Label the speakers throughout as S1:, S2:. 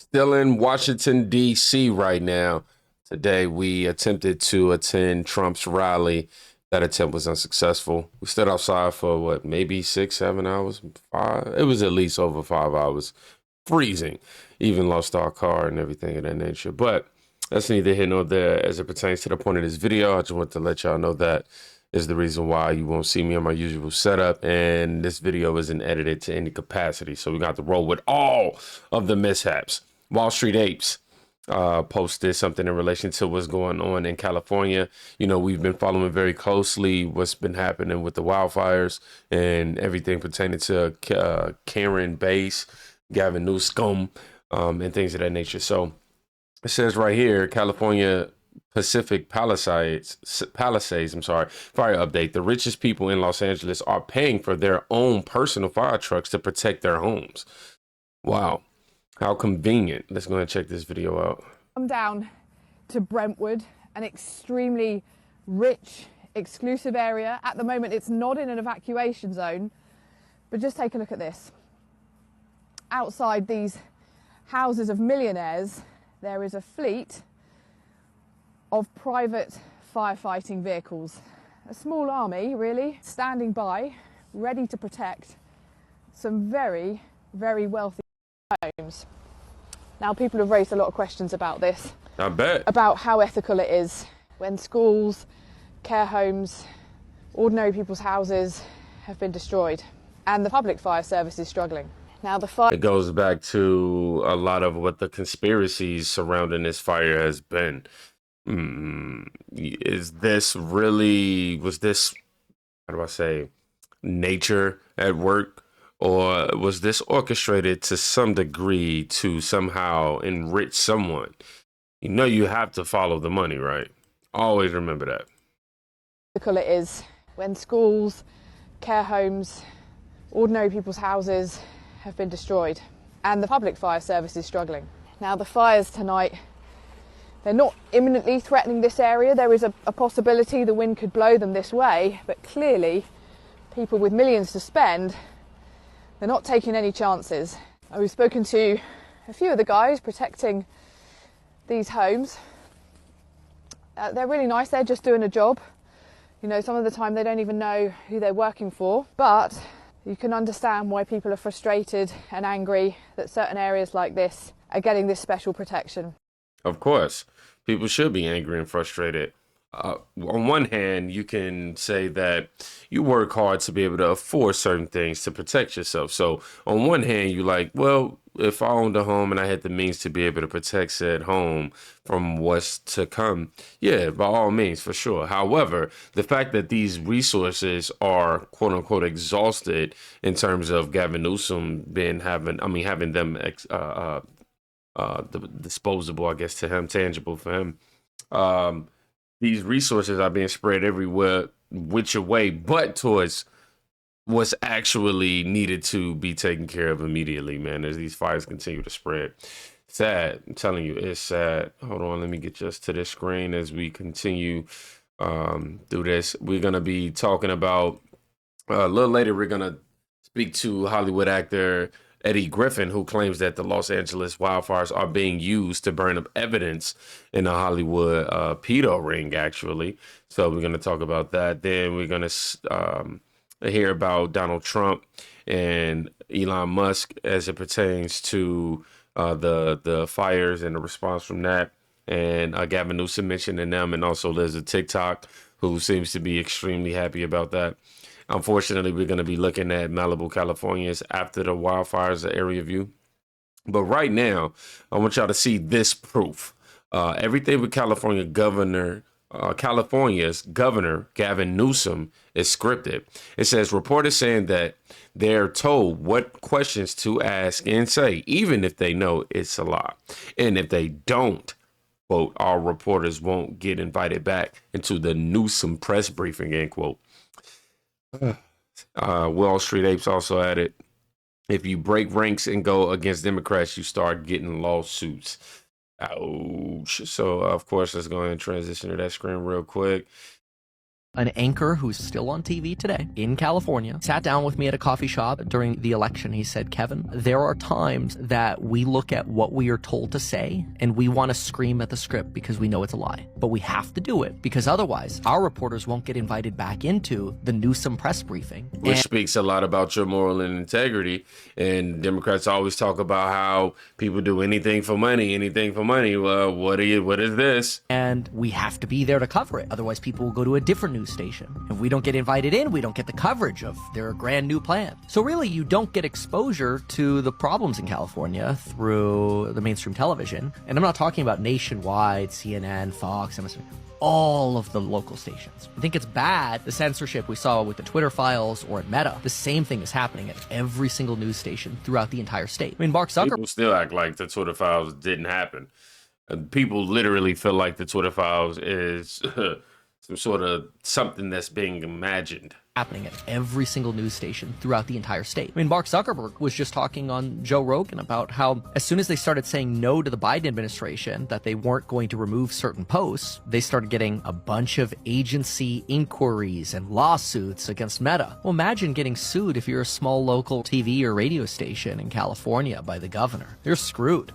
S1: Still in Washington, D.C. right now. Today, we attempted to attend Trump's rally. That attempt was unsuccessful. We stood outside for what, maybe 6, 7 hours? Five? It was at least over 5 hours. Freezing. Even lost our car and everything of that nature. But that's neither here nor there as it pertains to the point of this video. I just want to let y'all know that is the reason why you won't see me on my usual setup, and this video isn't edited to any capacity. So we got to roll with all of the mishaps. Wall Street Apes posted something in relation to what's going on in California. You know, we've been following very closely what's been happening with the wildfires and everything pertaining to Karen Bass, Gavin Newsom, and things of that nature. So it says right here, California Pacific Palisades, fire update. The richest people in Los Angeles are paying for their own personal fire trucks to protect their homes. Wow. How convenient. Let's go ahead and check this video out.
S2: Come down to Brentwood, an extremely rich, exclusive area. At the moment, it's not in an evacuation zone, but just take a look at this. Outside these houses of millionaires, there is a fleet of private firefighting vehicles. A small army, really, standing by, ready to protect some very, very wealthy homes. Now, people have raised a lot of questions about this.
S1: I bet.
S2: About how ethical it is when schools, care homes, ordinary people's houses have been destroyed and the public fire service is struggling. Now, the fire...
S1: It goes back to a lot of what the conspiracies surrounding this fire has been. Is this really, was this, how do I say, nature at work? Or was this orchestrated to some degree to somehow enrich someone? You know, you have to follow the money, right? Always remember that.
S2: It is when schools, care homes, ordinary people's houses have been destroyed and the public fire service is struggling. Now, the fires tonight, they're not imminently threatening this area. There is a possibility the wind could blow them this way, but clearly people with millions to spend, they're not taking any chances. We've spoken to a few of the guys protecting these homes. They're really nice. They're just doing a job. You know, some of the time they don't even know who they're working for, but you can understand why people are frustrated and angry that certain areas like this are getting this special protection.
S1: Of course, people should be angry and frustrated. On one hand, you can say that you work hard to be able to afford certain things to protect yourself. So on one hand, you're like, well, if I owned a home and I had the means to be able to protect said home from what's to come, yeah, by all means, for sure. However, the fact that these resources are quote unquote exhausted in terms of Gavin Newsom having them disposable, I guess, to him, tangible for him. These resources are being spread everywhere, which way but towards what's actually needed to be taken care of immediately, man, as these fires continue to spread. Sad. I'm telling you, it's sad. Hold on, let me get just to this screen as we continue through this. We're going to be talking about, a little later, we're going to speak to Hollywood actor Eddie Griffin, who claims that the Los Angeles wildfires are being used to burn up evidence in the Hollywood pedo ring, actually. So we're going to talk about that. Then we're going to hear about Donald Trump and Elon Musk as it pertains to the fires and the response from that. And Gavin Newsom mentioning them. And also there's a TikTok who seems to be extremely happy about that. Unfortunately, we're going to be looking at Malibu, California's after the wildfires area view. But right now, I want y'all to see this proof. Everything with California's governor Gavin Newsom is scripted. It says reporters saying that they're told what questions to ask and say, even if they know it's a lie. And if they don't, quote, our reporters won't get invited back into the Newsom press briefing, end quote. Wall Street Apes also added, if you break ranks and go against Democrats, you start getting lawsuits. Ouch. So, of course, let's go ahead and transition to that screen real quick.
S3: An anchor who's still on TV today in California sat down with me at a coffee shop during the election. He said, Kevin, there are times that we look at what we are told to say and we want to scream at the script because we know it's a lie. But we have to do it because otherwise our reporters won't get invited back into the Newsom press briefing.
S1: Which speaks a lot about your moral and integrity. And Democrats always talk about how people do anything for money, anything for money. Well, what is this?
S3: And we have to be there to cover it. Otherwise, people will go to a different news station. If we don't get invited in, we don't get the coverage of their grand new plan. So really, you don't get exposure to the problems in California through the mainstream television. And I'm not talking about nationwide, CNN, Fox, MSNBC. All of the local stations. I think it's bad, the censorship we saw with the Twitter files or at Meta. The same thing is happening at every single news station throughout the entire state. I mean, Mark Zuckerberg...
S1: People still act like the Twitter files didn't happen. People literally feel like the Twitter files is some sort of something that's being imagined.
S3: Happening at every single news station throughout the entire state. I mean, Mark Zuckerberg was just talking on Joe Rogan about how as soon as they started saying no to the Biden administration, that they weren't going to remove certain posts, they started getting a bunch of agency inquiries and lawsuits against Meta. Well, imagine getting sued if you're a small local TV or radio station in California by the governor. You're screwed.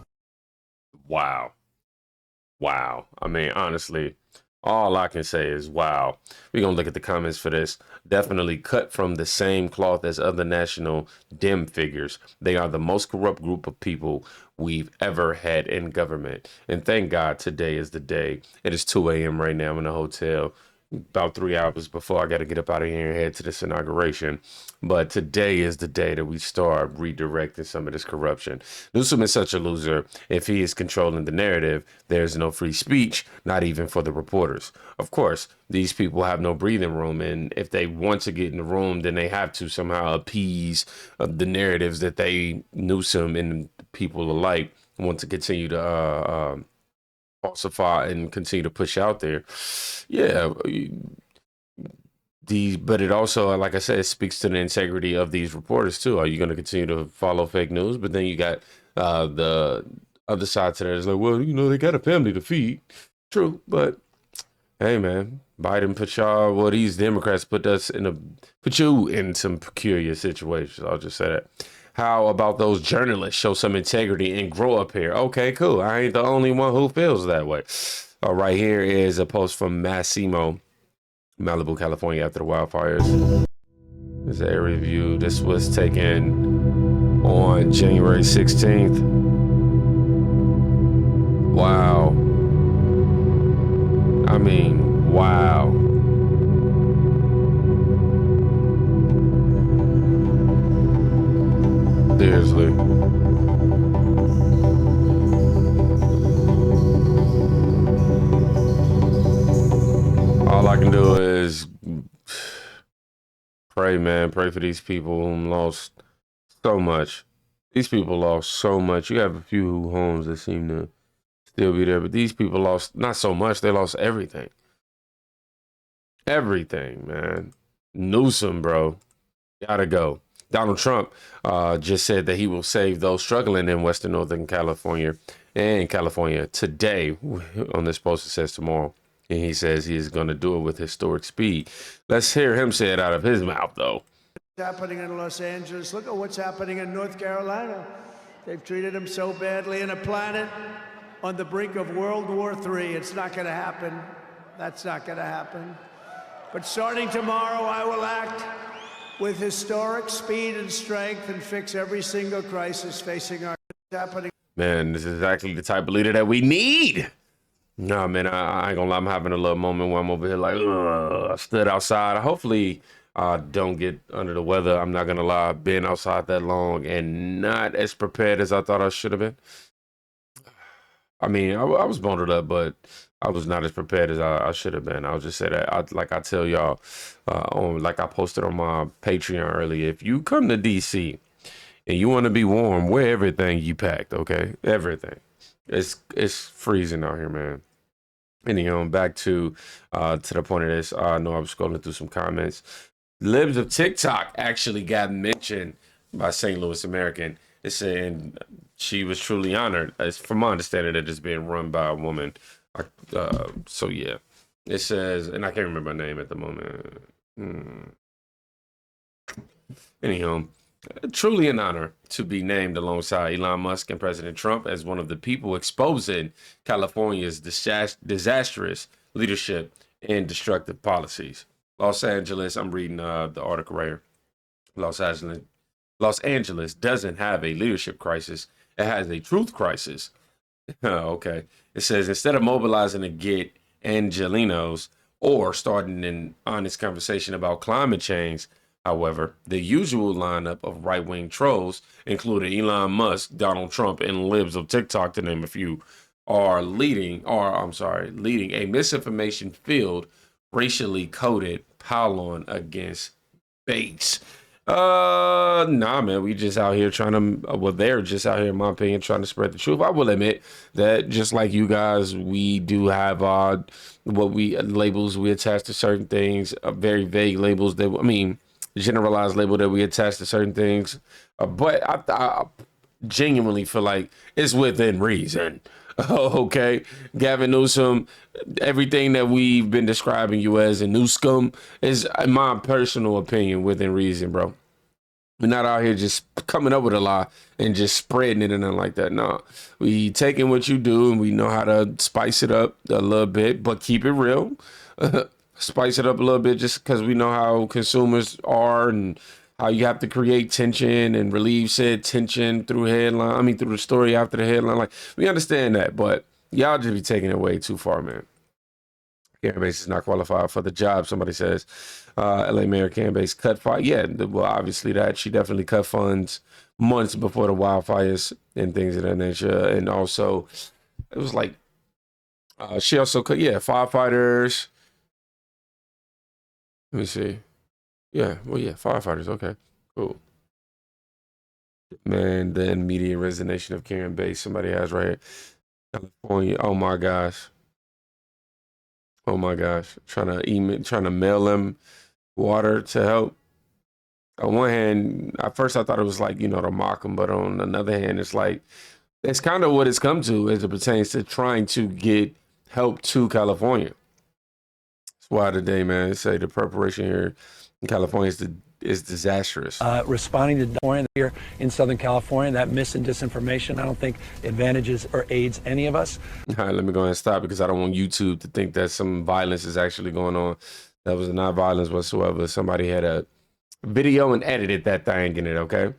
S1: Wow. Wow. I mean, honestly, all I can say is wow. We're going to look at the comments for this. Definitely cut from the same cloth as other national Dem figures. They are the most corrupt group of people we've ever had in government. And thank God today is the day. It is 2 a.m. right now in the hotel. About 3 hours before I got to get up out of here and head to this inauguration. But today is the day that we start redirecting some of this corruption. Newsom is such a loser. If he is controlling the narrative, there's no free speech, not even for the reporters. Of course, these people have no breathing room. And if they want to get in the room, then they have to somehow appease the narratives that they, Newsom and people alike, want to continue to falsify and continue to push out there. Yeah, but it also, like I said, it speaks to the integrity of these reporters too. Are you going to continue to follow fake news? But then you got the other side to that is like, well, you know, they got a family to feed. True, but hey, man, Biden put these Democrats put you in some peculiar situations. I'll just say that. How about those journalists show some integrity and grow up here? Okay, cool. I ain't the only one who feels that way. All right, here is a post from Massimo, Malibu, California, after the wildfires. This is an area view. This was taken on January 16th. Wow. I mean, wow. Seriously. All I can do is pray, man. Pray for these people who lost so much. These people lost so much. You have a few homes that seem to still be there, but these people lost not so much. They lost everything. Everything, man. Newsom, bro. Gotta go. Donald Trump just said that he will save those struggling in Western Northern California and California today. On this post, it says tomorrow. And he says he is going to do it with historic speed. Let's hear him say it out of his mouth, though.
S4: What's happening in Los Angeles? Look at what's happening in North Carolina. They've treated him so badly in a planet on the brink of World War III. It's not going to happen. That's not going to happen. But starting tomorrow, I will act with historic speed and strength and fix every single crisis facing our happening.
S1: Man, this is exactly the type of leader that we need. No, man, I ain't gonna lie. I'm having a little moment where I'm over here like, I stood outside. Hopefully, I don't get under the weather. I'm not gonna lie. I've been outside that long and not as prepared as I thought I should have been. I mean, I was bundled up, but I was not as prepared as I should have been. I'll just say that. I tell y'all, like I posted on my Patreon earlier, if you come to DC and you want to be warm, wear everything you packed, okay? Everything. It's freezing out here, man. Anyhow, back to the point of this. I know I was scrolling through some comments. Libs of TikTok actually got mentioned by St. Louis American. It's saying she was truly honored. It's from my understanding that it's being run by a woman. So yeah, It says, and I can't remember my name at the moment. Anyhow, truly an honor to be named alongside Elon Musk and President Trump as one of the people exposing California's disastrous leadership and destructive policies. Los Angeles, I'm reading the article right here. Los Angeles doesn't have a leadership crisis. It has a truth crisis. Okay. It says, instead of mobilizing to get Angelinos or starting an honest conversation about climate change, however, the usual lineup of right-wing trolls, including Elon Musk, Donald Trump, and libs of TikTok, to name a few, are leading a misinformation-filled, racially coded pile-on against base. Nah, man, we just out here they're just out here, in my opinion, trying to spread the truth. I will admit that just like you guys, we do have labels we attach to certain things, very vague labels generalized label that we attach to certain things. But I genuinely feel like it's within reason. Okay, Gavin Newsom, everything that we've been describing you as a Newscum is, in my personal opinion, within reason, bro. We're not out here just coming up with a lie and just spreading it and nothing like that. No, we taking what you do and we know how to spice it up a little bit, but keep it real. Spice it up a little bit just because we know how consumers are and how you have to create tension and relieve said tension through through the story after the headline. Like, we understand that, but y'all just be taking it way too far, man. Karen Bass is not qualified for the job, somebody says. LA Mayor Karen Bass cut fire. Yeah, well, obviously that. She definitely cut funds months before the wildfires and things of that nature. And also, it was like, she also cut, firefighters. Let me see. Firefighters. Okay, cool. Man, the immediate resignation of Karen Bass. Somebody has right here. California. Oh my gosh. Trying to mail them water to help. On one hand, at first I thought it was like, to mock them, but on another hand, it's like, it's kind of what it's come to as it pertains to trying to get help to California. That's why today, man, they say the preparation here in California is disastrous.
S5: Responding to California here in Southern California, that mis and disinformation, I don't think advantages or aids any of us.
S1: All right, let me go ahead and stop because I don't want YouTube to think that some violence is actually going on. That was not violence whatsoever. Somebody had a video and edited that thing in it, okay?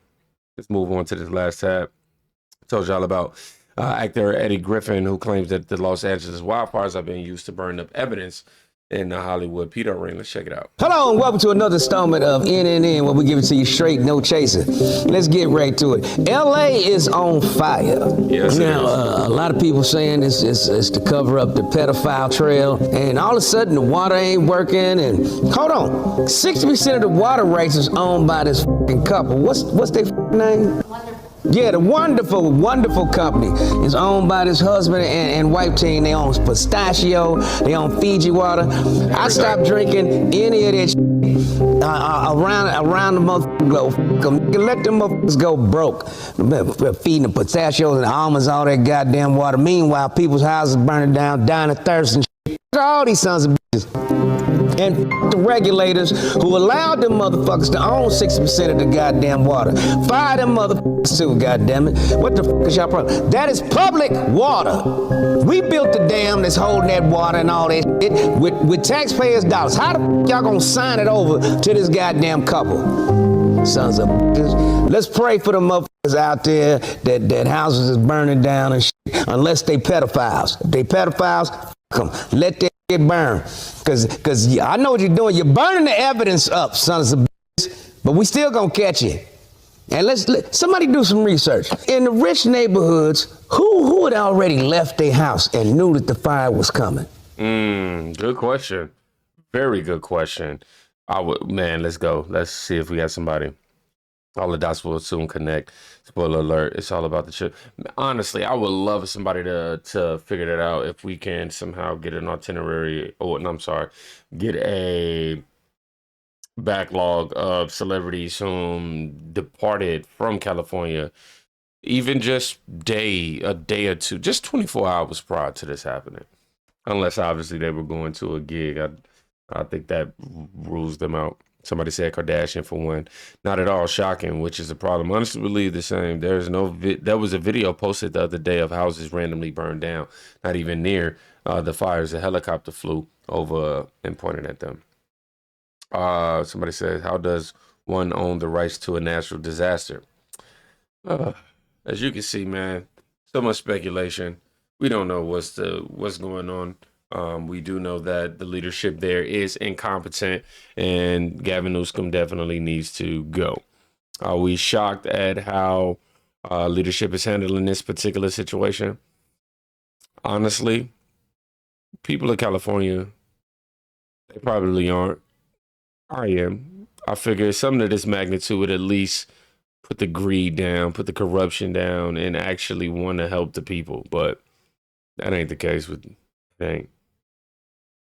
S1: Let's move on to this last tab. I told y'all about actor Eddie Griffin, who claims that the Los Angeles wildfires are being used to burn up evidence in the Hollywood pedo ring. Let's check it out.
S6: Hello and welcome to another installment of NNN, where we give it to you straight, no chaser. Let's get right to it. LA is on fire.
S1: Yes,
S6: now, a lot of people saying it's to cover up the pedophile trail, and all of a sudden the water ain't working. And hold on, 60% of the water rights is owned by this fucking couple. What's their name? Yeah, the wonderful company is owned by this husband and wife team. They own pistachio, they own Fiji water. I stopped drinking any of that around the motherfucking globe. Let them motherfuckers go broke. Feeding the pistachios and the almonds, all that goddamn water. Meanwhile, people's houses burning down, dying of thirst and shit. All these sons of bitches. And the regulators who allowed them motherfuckers to own 60% of the goddamn water. Fire them motherfuckers too, goddammit. What the fuck is y'all problem? That is public water. We built the dam that's holding that water and all that shit with taxpayers' dollars. How the fuck y'all gonna sign it over to this goddamn couple? Sons of bitches. Let's pray for the motherfuckers out there that houses is burning down and shit, unless they pedophiles. If they pedophiles, fuck them. Let them get burned. Cause I know what you're doing. You're burning the evidence up, sons of bitches, but we still gonna catch you. And let somebody do some research. In the rich neighborhoods, who had already left their house and knew that the fire was coming?
S1: Good question. Very good question. Let's go. Let's see if we got somebody. All the dots will soon connect. Spoiler alert, it's all about the chip. Honestly, I would love for somebody to figure that out if we can somehow get an itinerary, get a backlog of celebrities whom departed from California, even just a day or two, just 24 hours prior to this happening. unless obviously they were going to a gig. I think that rules them out. Somebody said Kardashian for one. Not at all shocking, which is a problem. Honestly, believe the same. There was a video posted the other day of houses randomly burned down, not even near the fires. A helicopter flew over and pointed at them. Somebody says, how does one own the rights to a natural disaster? As you can see, man, so much speculation. We don't know what's going on. We do know that the leadership there is incompetent, and Gavin Newsom definitely needs to go. Are we shocked at how leadership is handling this particular situation? Honestly, people of California, they probably aren't. I am. I figure something of this magnitude would at least put the greed down, put the corruption down, and actually want to help the people. But that ain't the case with thing.